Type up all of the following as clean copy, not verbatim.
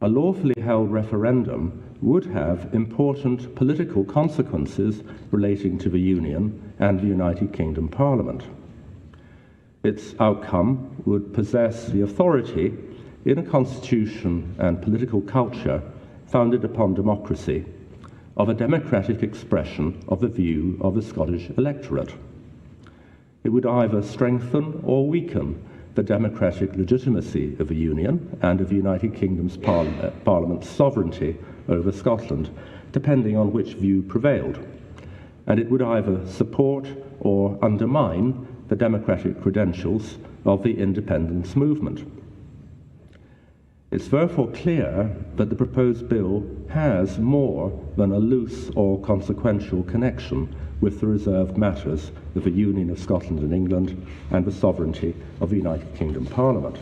A lawfully held referendum would have important political consequences relating to the Union and the United Kingdom Parliament. Its outcome would possess the authority in a constitution and political culture founded upon democracy of a democratic expression of the view of the Scottish electorate. It would either strengthen or weaken the democratic legitimacy of the Union and of the United Kingdom's Parliament's sovereignty over Scotland, depending on which view prevailed. And it would either support or undermine the democratic credentials of the independence movement. It's therefore clear that the proposed bill has more than a loose or consequential connection with the reserved matters of the Union of Scotland and England and the sovereignty of the United Kingdom Parliament.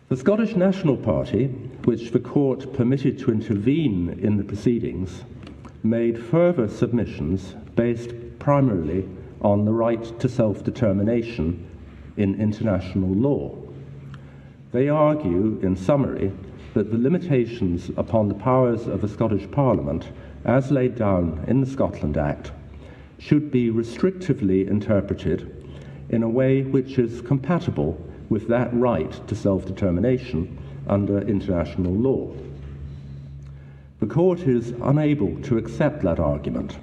The Scottish National Party, which the court permitted to intervene in the proceedings, made further submissions based primarily on the right to self-determination in international law. They argue, in summary, that the limitations upon the powers of the Scottish Parliament, as laid down in the Scotland Act, should be restrictively interpreted in a way which is compatible with that right to self-determination under international law. The court is unable to accept that argument.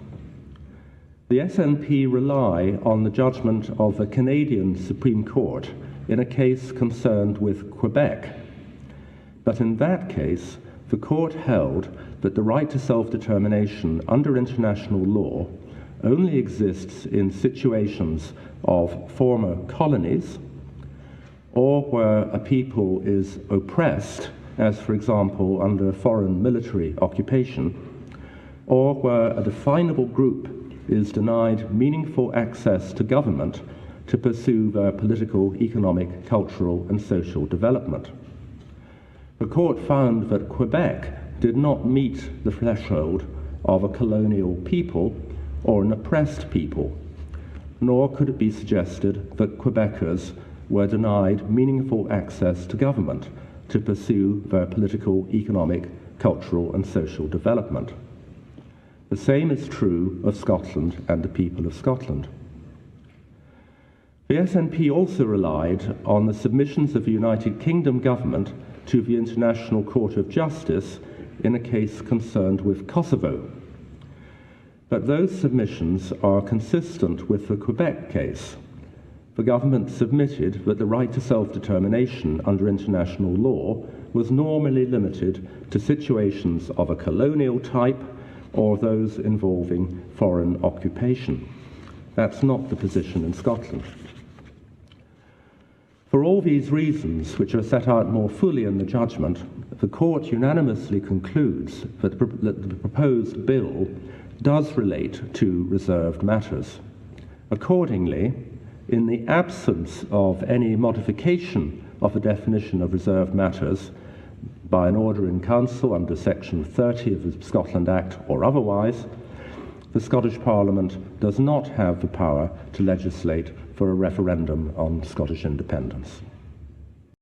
The SNP rely on the judgment of the Canadian Supreme Court in a case concerned with Quebec. But in that case, the court held that the right to self-determination under international law only exists in situations of former colonies or where a people is oppressed, as for example under foreign military occupation, or where a definable group is denied meaningful access to government to pursue their political, economic, cultural, and social development. The court found that Quebec did not meet the threshold of a colonial people or an oppressed people, nor could it be suggested that Quebecers were denied meaningful access to government to pursue their political, economic, cultural, and social development. The same is true of Scotland and the people of Scotland. The SNP also relied on the submissions of the United Kingdom government to the International Court of Justice in a case concerned with Kosovo. But those submissions are consistent with the Quebec case. The government submitted that the right to self-determination under international law was normally limited to situations of a colonial type or those involving foreign occupation. That's not the position in Scotland. For all these reasons, which are set out more fully in the judgment, the court unanimously concludes that the proposed bill does relate to reserved matters. Accordingly, in the absence of any modification of the definition of reserved matters by an order in council under Section 30 of the Scotland Act or otherwise, the Scottish Parliament does not have the power to legislate for a referendum on Scottish independence.